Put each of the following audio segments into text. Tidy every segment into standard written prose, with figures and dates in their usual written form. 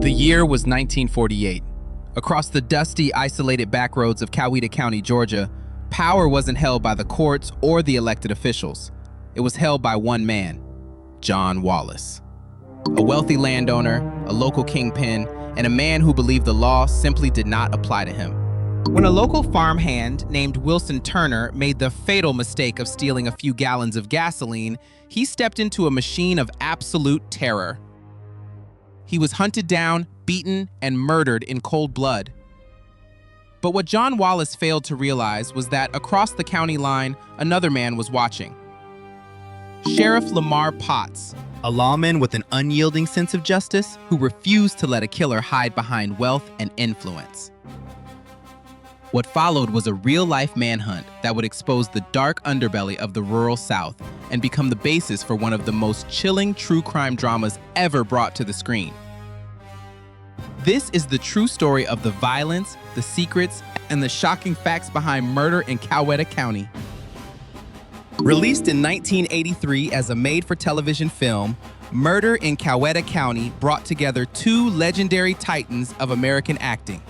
The year was 1948. Across the dusty, isolated backroads of Coweta County, Georgia, power wasn't held by the courts or the elected officials. It was held by one man, John Wallace. A wealthy landowner, a local kingpin, and a man who believed the law simply did not apply to him. When a local farmhand named Wilson Turner made the fatal mistake of stealing a few gallons of gasoline, he stepped into a machine of absolute terror. He was hunted down, beaten, and murdered in cold blood. But what John Wallace failed to realize was that across the county line, another man was watching. Sheriff Lamar Potts, a lawman with an unyielding sense of justice who refused to let a killer hide behind wealth and influence. What followed was a real-life manhunt that would expose the dark underbelly of the rural South and become the basis for one of the most chilling true crime dramas ever brought to the screen. This is the true story of the violence, the secrets, and the shocking facts behind murder in Coweta County. Released in 1983 as a made-for-television film, Murder in Coweta County brought together two legendary titans of American acting.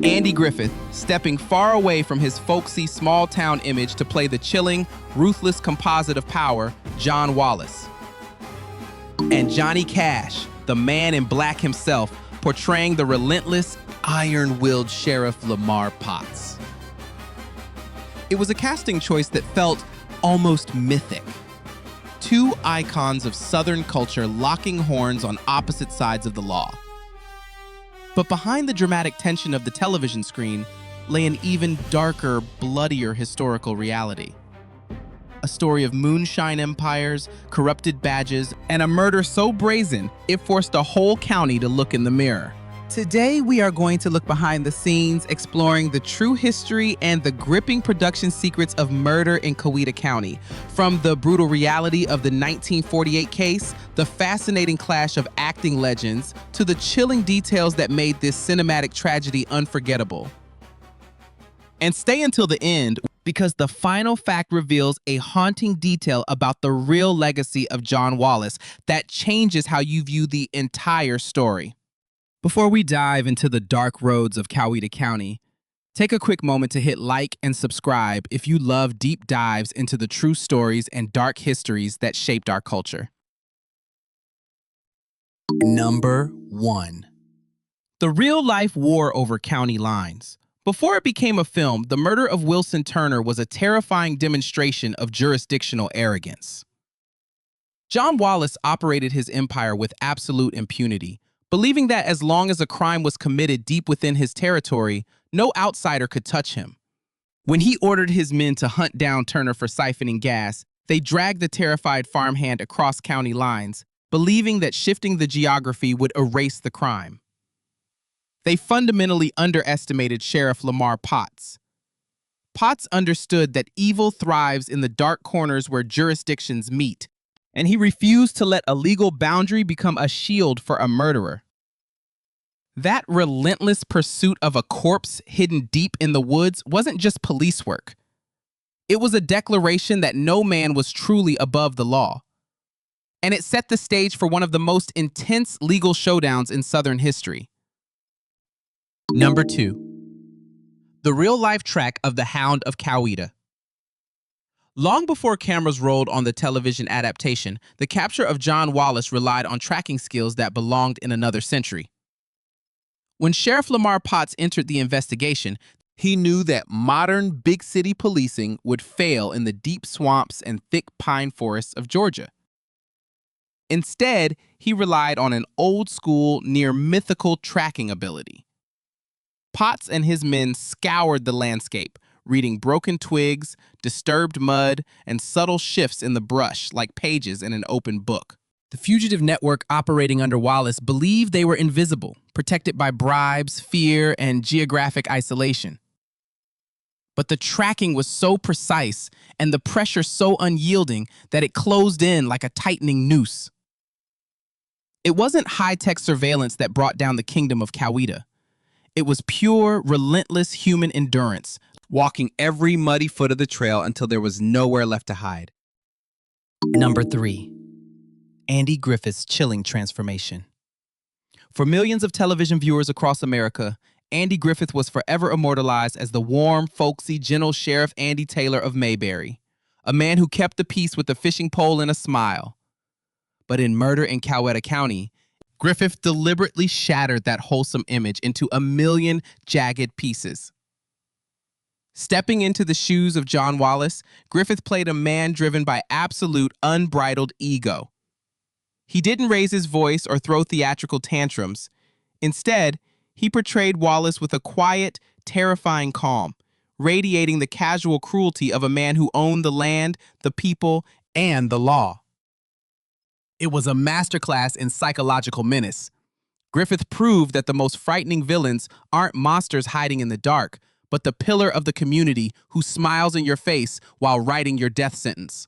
Andy Griffith, stepping far away from his folksy small-town image to play the chilling, ruthless composite of power, John Wallace. And Johnny Cash, the man in black himself, portraying the relentless, iron-willed Sheriff Lamar Potts. It was a casting choice that felt almost mythic. Two icons of Southern culture locking horns on opposite sides of the law. But behind the dramatic tension of the television screen lay an even darker, bloodier historical reality. A story of moonshine empires, corrupted badges, and a murder so brazen it forced a whole county to look in the mirror. Today, we are going to look behind the scenes, exploring the true history and the gripping production secrets of murder in Coweta County. From the brutal reality of the 1948 case, the fascinating clash of acting legends, to the chilling details that made this cinematic tragedy unforgettable. And stay until the end, because the final fact reveals a haunting detail about the real legacy of John Wallace that changes how you view the entire story. Before we dive into the dark roads of Coweta County, take a quick moment to hit like and subscribe if you love deep dives into the true stories and dark histories that shaped our culture. Number 1. The real-life war over county lines. Before it became a film, the murder of Wilson Turner was a terrifying demonstration of jurisdictional arrogance. John Wallace operated his empire with absolute impunity, believing that as long as a crime was committed deep within his territory, no outsider could touch him. When he ordered his men to hunt down Turner for siphoning gas, they dragged the terrified farmhand across county lines, believing that shifting the geography would erase the crime. They fundamentally underestimated Sheriff Lamar Potts. Potts understood that evil thrives in the dark corners where jurisdictions meet, and he refused to let a legal boundary become a shield for a murderer. That relentless pursuit of a corpse hidden deep in the woods wasn't just police work. It was a declaration that no man was truly above the law. And it set the stage for one of the most intense legal showdowns in Southern history. Number 2. The real-life track of the Hound of Coweta. Long before cameras rolled on the television adaptation, the capture of John Wallace relied on tracking skills that belonged in another century. When Sheriff Lamar Potts entered the investigation, he knew that modern big city policing would fail in the deep swamps and thick pine forests of Georgia. Instead, he relied on an old-school, near-mythical tracking ability. Potts and his men scoured the landscape, reading broken twigs, disturbed mud, and subtle shifts in the brush like pages in an open book. The fugitive network operating under Wallace believed they were invisible, protected by bribes, fear, and geographic isolation. But the tracking was so precise and the pressure so unyielding that it closed in like a tightening noose. It wasn't high-tech surveillance that brought down the kingdom of Coweta. It was pure, relentless human endurance, walking every muddy foot of the trail until there was nowhere left to hide. Number 3. Andy Griffith's chilling transformation. For millions of television viewers across America, Andy Griffith was forever immortalized as the warm, folksy, gentle Sheriff Andy Taylor of Mayberry, a man who kept the peace with a fishing pole and a smile. But in Murder in Coweta County, Griffith deliberately shattered that wholesome image into a million jagged pieces. Stepping into the shoes of John Wallace, Griffith played a man driven by absolute, unbridled ego. He didn't raise his voice or throw theatrical tantrums. Instead, he portrayed Wallace with a quiet, terrifying calm, radiating the casual cruelty of a man who owned the land, the people, and the law. It was a masterclass in psychological menace. Griffith proved that the most frightening villains aren't monsters hiding in the dark, but the pillar of the community who smiles in your face while writing your death sentence.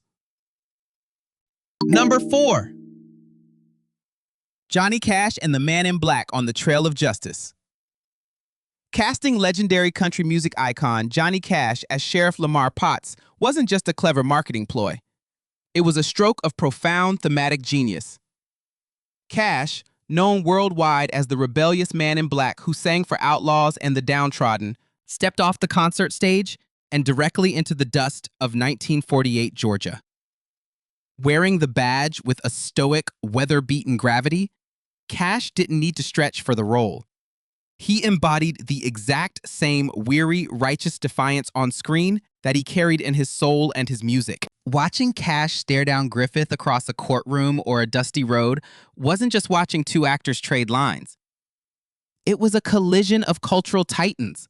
Number 4. Johnny Cash and the Man in Black on the Trail of Justice. Casting legendary country music icon Johnny Cash as Sheriff Lamar Potts wasn't just a clever marketing ploy. It was a stroke of profound thematic genius. Cash, known worldwide as the rebellious man in black who sang for outlaws and the downtrodden, stepped off the concert stage and directly into the dust of 1948 Georgia. Wearing the badge with a stoic, weather-beaten gravity, Cash didn't need to stretch for the role. He embodied the exact same weary, righteous defiance on screen that he carried in his soul and his music. Watching Cash stare down Griffith across a courtroom or a dusty road wasn't just watching two actors trade lines. It was a collision of cultural titans.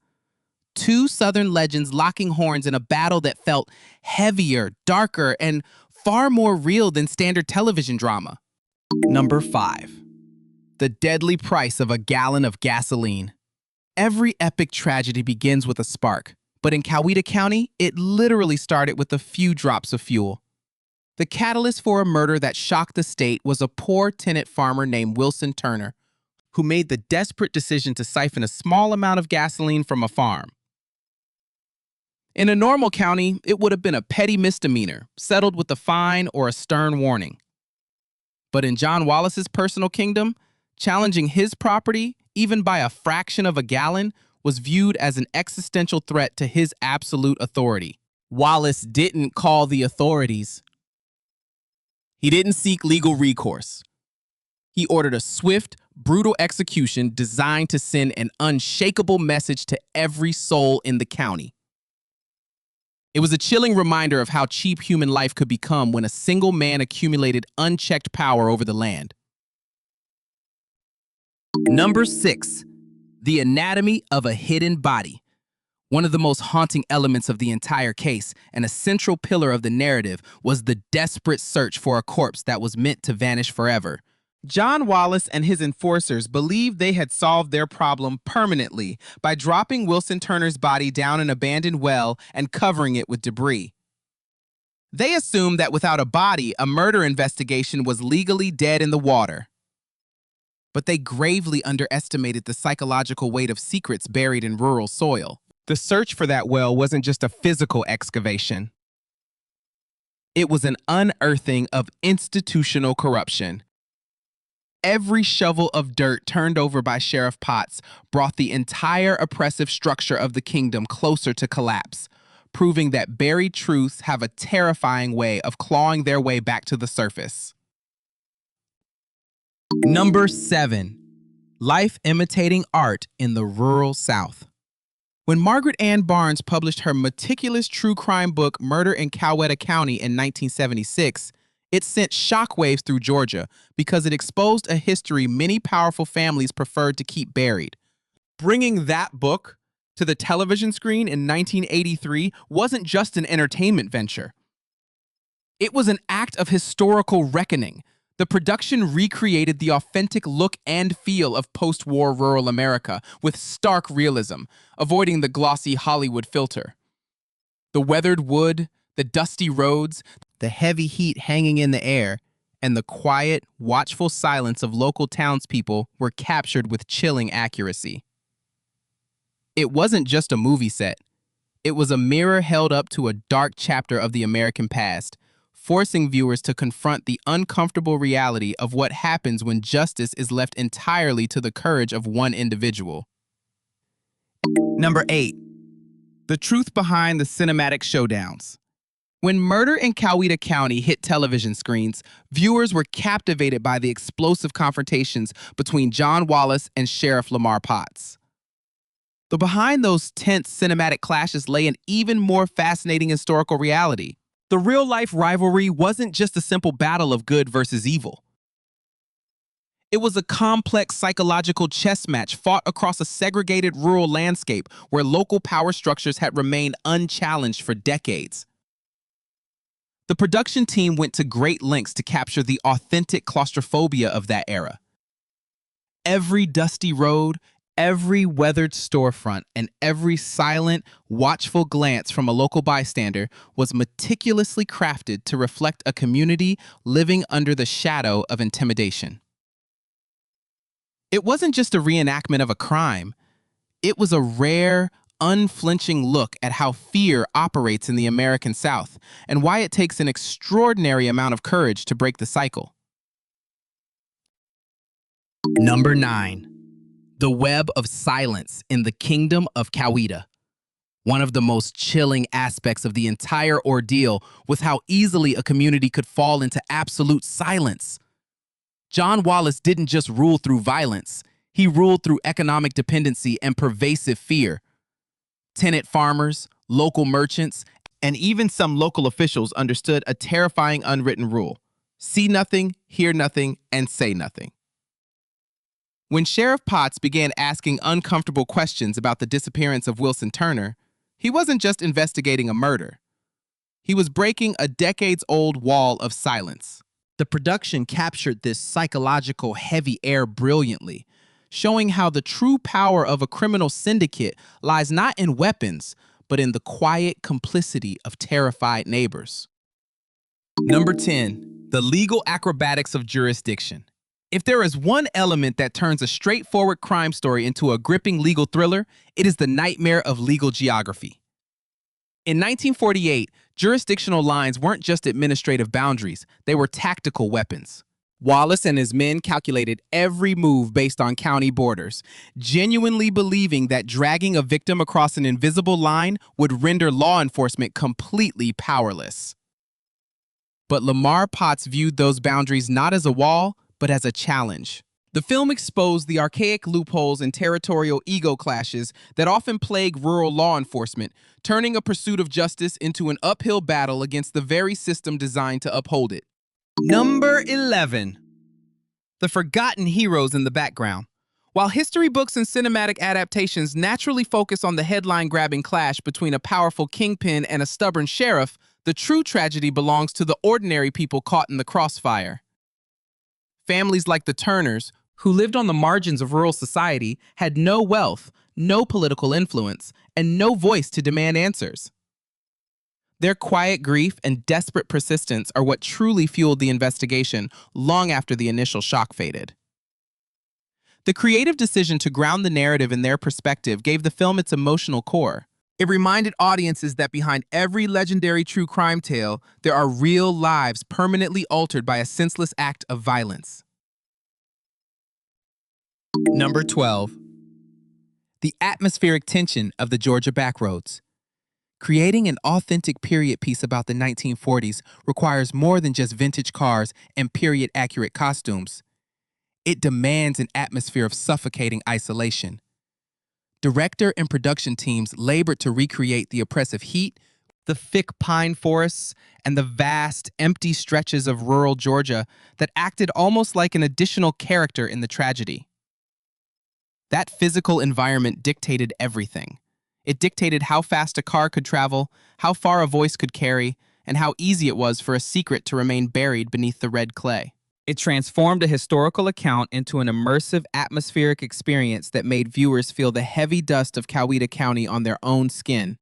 Two Southern legends locking horns in a battle that felt heavier, darker, and far more real than standard television drama. Number 5. The deadly price of a gallon of gasoline. Every epic tragedy begins with a spark, but in Coweta County, it literally started with a few drops of fuel. The catalyst for a murder that shocked the state was a poor tenant farmer named Wilson Turner, who made the desperate decision to siphon a small amount of gasoline from a farm. In a normal county, it would have been a petty misdemeanor, settled with a fine or a stern warning. But in John Wallace's personal kingdom, challenging his property, even by a fraction of a gallon, was viewed as an existential threat to his absolute authority. Wallace didn't call the authorities. He didn't seek legal recourse. He ordered a swift, brutal execution designed to send an unshakable message to every soul in the county. It was a chilling reminder of how cheap human life could become when a single man accumulated unchecked power over the land. Number 6. The anatomy of a hidden body. One of the most haunting elements of the entire case and a central pillar of the narrative was the desperate search for a corpse that was meant to vanish forever. John Wallace and his enforcers believed they had solved their problem permanently by dropping Wilson Turner's body down an abandoned well and covering it with debris. They assumed that without a body, a murder investigation was legally dead in the water. But they gravely underestimated the psychological weight of secrets buried in rural soil. The search for that well wasn't just a physical excavation. It was an unearthing of institutional corruption. Every shovel of dirt turned over by Sheriff Potts brought the entire oppressive structure of the kingdom closer to collapse, proving that buried truths have a terrifying way of clawing their way back to the surface. Number 7. Life imitating art in the rural South. When Margaret Ann Barnes published her meticulous true crime book Murder in Coweta County in 1976, it sent shockwaves through Georgia because it exposed a history many powerful families preferred to keep buried. Bringing that book to the television screen in 1983 wasn't just an entertainment venture. It was an act of historical reckoning. The production recreated the authentic look and feel of post-war rural America with stark realism, avoiding the glossy Hollywood filter. The weathered wood, the dusty roads, the heavy heat hanging in the air, and the quiet, watchful silence of local townspeople were captured with chilling accuracy. It wasn't just a movie set. It was a mirror held up to a dark chapter of the American past, forcing viewers to confront the uncomfortable reality of what happens when justice is left entirely to the courage of one individual. Number 8. The truth behind the cinematic showdowns. When Murder in Coweta County hit television screens, viewers were captivated by the explosive confrontations between John Wallace and Sheriff Lamar Potts. But behind those tense cinematic clashes lay an even more fascinating historical reality. The real-life rivalry wasn't just a simple battle of good versus evil. It was a complex psychological chess match fought across a segregated rural landscape where local power structures had remained unchallenged for decades. The production team went to great lengths to capture the authentic claustrophobia of that era. Every dusty road, every weathered storefront, and every silent, watchful glance from a local bystander was meticulously crafted to reflect a community living under the shadow of intimidation. It wasn't just a reenactment of a crime. It was a rare, unflinching look at how fear operates in the American South and why it takes an extraordinary amount of courage to break the cycle. Number 9. The web of silence in the kingdom of Coweta. One of the most chilling aspects of the entire ordeal was how easily a community could fall into absolute silence. John Wallace didn't just rule through violence, he ruled through economic dependency and pervasive fear. Tenant farmers, local merchants, and even some local officials understood a terrifying unwritten rule: see nothing, hear nothing, and say nothing. When Sheriff Potts began asking uncomfortable questions about the disappearance of Wilson Turner, he wasn't just investigating a murder. He was breaking a decades-old wall of silence. The production captured this psychological heavy air brilliantly, showing how the true power of a criminal syndicate lies not in weapons, but in the quiet complicity of terrified neighbors. Number 10. The legal acrobatics of jurisdiction. If there is one element that turns a straightforward crime story into a gripping legal thriller, it is the nightmare of legal geography. In 1948, jurisdictional lines weren't just administrative boundaries, they were tactical weapons. Wallace and his men calculated every move based on county borders, genuinely believing that dragging a victim across an invisible line would render law enforcement completely powerless. But Lamar Potts viewed those boundaries not as a wall, but as a challenge. The film exposed the archaic loopholes and territorial ego clashes that often plague rural law enforcement, turning a pursuit of justice into an uphill battle against the very system designed to uphold it. Number 11. The forgotten heroes in the background. While history books and cinematic adaptations naturally focus on the headline-grabbing clash between a powerful kingpin and a stubborn sheriff, the true tragedy belongs to the ordinary people caught in the crossfire. Families like the Turners, who lived on the margins of rural society, had no wealth, no political influence, and no voice to demand answers. Their quiet grief and desperate persistence are what truly fueled the investigation long after the initial shock faded. The creative decision to ground the narrative in their perspective gave the film its emotional core. It reminded audiences that behind every legendary true crime tale, there are real lives permanently altered by a senseless act of violence. Number 12. The atmospheric tension of the Georgia backroads. Creating an authentic period piece about the 1940s requires more than just vintage cars and period-accurate costumes. It demands an atmosphere of suffocating isolation. Director and production teams labored to recreate the oppressive heat, the thick pine forests, and the vast, empty stretches of rural Georgia that acted almost like an additional character in the tragedy. That physical environment dictated everything. It dictated how fast a car could travel, how far a voice could carry, and how easy it was for a secret to remain buried beneath the red clay. It transformed a historical account into an immersive atmospheric experience that made viewers feel the heavy dust of Coweta County on their own skin.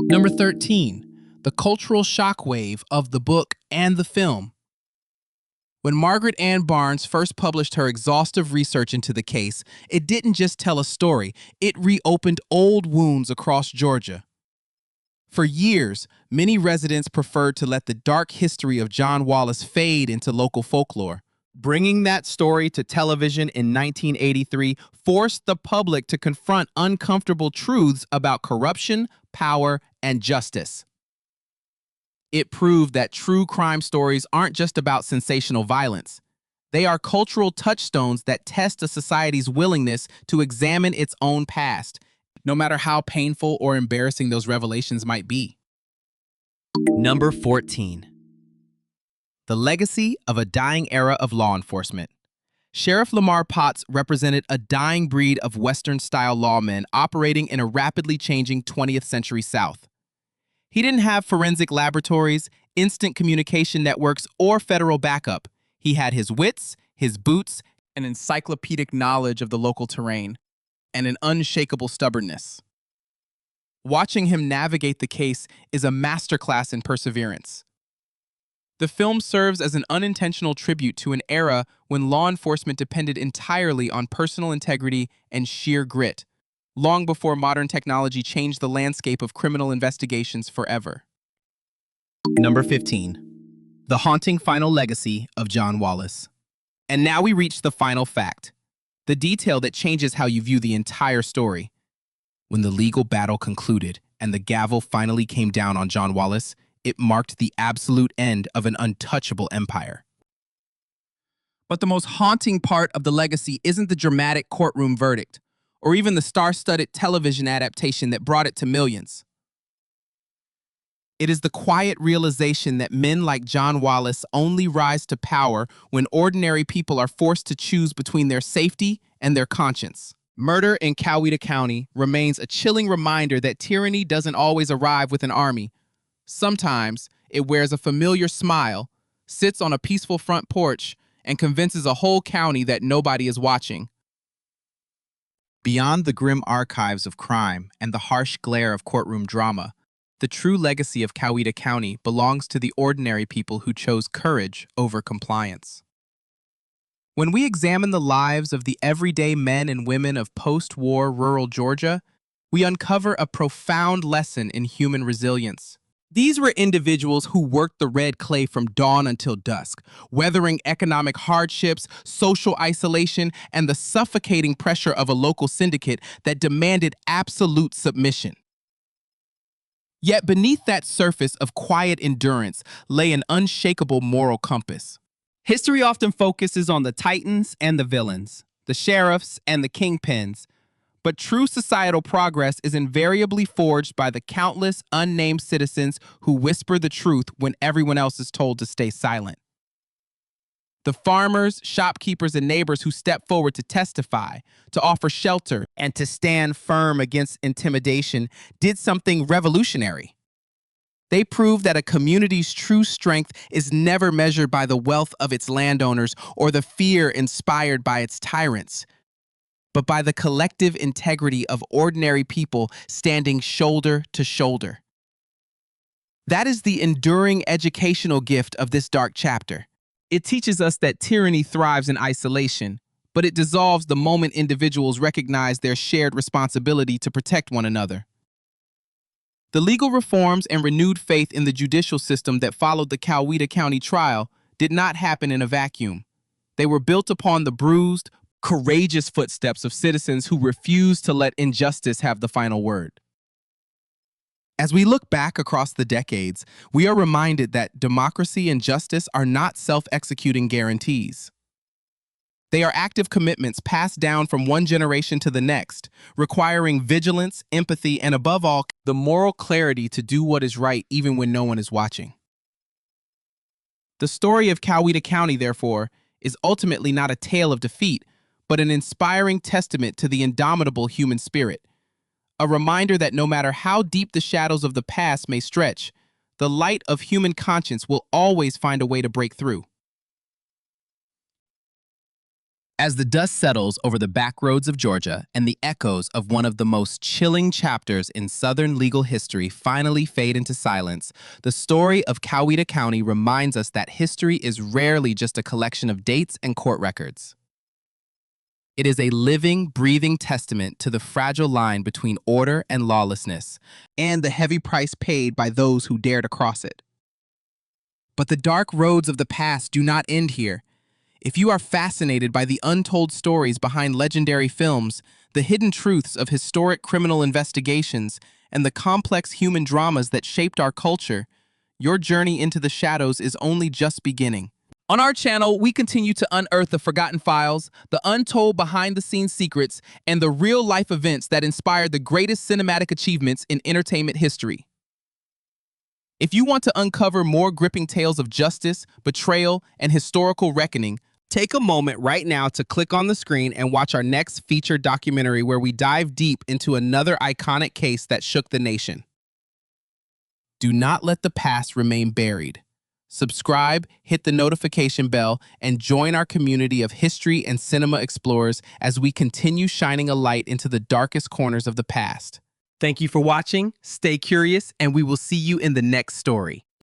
Number 13. The cultural shockwave of the book and the film. When Margaret Ann Barnes first published her exhaustive research into the case, it didn't just tell a story, it reopened old wounds across Georgia. For years, many residents preferred to let the dark history of John Wallace fade into local folklore. Bringing that story to television in 1983 forced the public to confront uncomfortable truths about corruption, power, and justice. It proved that true crime stories aren't just about sensational violence. They are cultural touchstones that test a society's willingness to examine its own past, no matter how painful or embarrassing those revelations might be. Number 14. The legacy of a dying era of law enforcement. Sheriff Lamar Potts represented a dying breed of Western-style lawmen operating in a rapidly changing 20th century South. He didn't have forensic laboratories, instant communication networks, or federal backup. He had his wits, his boots, an encyclopedic knowledge of the local terrain, and an unshakable stubbornness. Watching him navigate the case is a masterclass in perseverance. The film serves as an unintentional tribute to an era when law enforcement depended entirely on personal integrity and sheer grit, long before modern technology changed the landscape of criminal investigations forever. Number 15. The haunting final legacy of John Wallace. And now we reach the final fact, the detail that changes how you view the entire story. When the legal battle concluded and the gavel finally came down on John Wallace, it marked the absolute end of an untouchable empire. But the most haunting part of the legacy isn't the dramatic courtroom verdict, or even the star-studded television adaptation that brought it to millions. It is the quiet realization that men like John Wallace only rise to power when ordinary people are forced to choose between their safety and their conscience. Murder in Coweta County remains a chilling reminder that tyranny doesn't always arrive with an army. Sometimes it wears a familiar smile, sits on a peaceful front porch, and convinces a whole county that nobody is watching. Beyond the grim archives of crime and the harsh glare of courtroom drama, the true legacy of Coweta County belongs to the ordinary people who chose courage over compliance. When we examine the lives of the everyday men and women of post-war rural Georgia, we uncover a profound lesson in human resilience. These were individuals who worked the red clay from dawn until dusk, weathering economic hardships, social isolation, and the suffocating pressure of a local syndicate that demanded absolute submission. Yet beneath that surface of quiet endurance lay an unshakable moral compass. History often focuses on the titans and the villains, the sheriffs and the kingpins, but true societal progress is invariably forged by the countless unnamed citizens who whisper the truth when everyone else is told to stay silent. The farmers, shopkeepers, and neighbors who step forward to testify, to offer shelter, and to stand firm against intimidation did something revolutionary. They proved that a community's true strength is never measured by the wealth of its landowners or the fear inspired by its tyrants, but by the collective integrity of ordinary people standing shoulder to shoulder. That is the enduring educational gift of this dark chapter. It teaches us that tyranny thrives in isolation, but it dissolves the moment individuals recognize their shared responsibility to protect one another. The legal reforms and renewed faith in the judicial system that followed the Coweta County trial did not happen in a vacuum. They were built upon the bruised, courageous footsteps of citizens who refused to let injustice have the final word. As we look back across the decades, we are reminded that democracy and justice are not self-executing guarantees. They are active commitments passed down from one generation to the next, requiring vigilance, empathy, and above all, the moral clarity to do what is right even when no one is watching. The story of Coweta County, therefore, is ultimately not a tale of defeat, but an inspiring testament to the indomitable human spirit. A reminder that no matter how deep the shadows of the past may stretch, the light of human conscience will always find a way to break through. As the dust settles over the backroads of Georgia and the echoes of one of the most chilling chapters in Southern legal history finally fade into silence, the story of Coweta County reminds us that history is rarely just a collection of dates and court records. It is a living, breathing testament to the fragile line between order and lawlessness, and the heavy price paid by those who dare to cross it. But the dark roads of the past do not end here. If you are fascinated by the untold stories behind legendary films, the hidden truths of historic criminal investigations, and the complex human dramas that shaped our culture, your journey into the shadows is only just beginning. On our channel, we continue to unearth the forgotten files, the untold behind-the-scenes secrets, and the real-life events that inspired the greatest cinematic achievements in entertainment history. If you want to uncover more gripping tales of justice, betrayal, and historical reckoning, take a moment right now to click on the screen and watch our next feature documentary where we dive deep into another iconic case that shook the nation. Do not let the past remain buried. Subscribe, hit the notification bell, and join our community of history and cinema explorers as we continue shining a light into the darkest corners of the past. Thank you for watching, stay curious, and we will see you in the next story.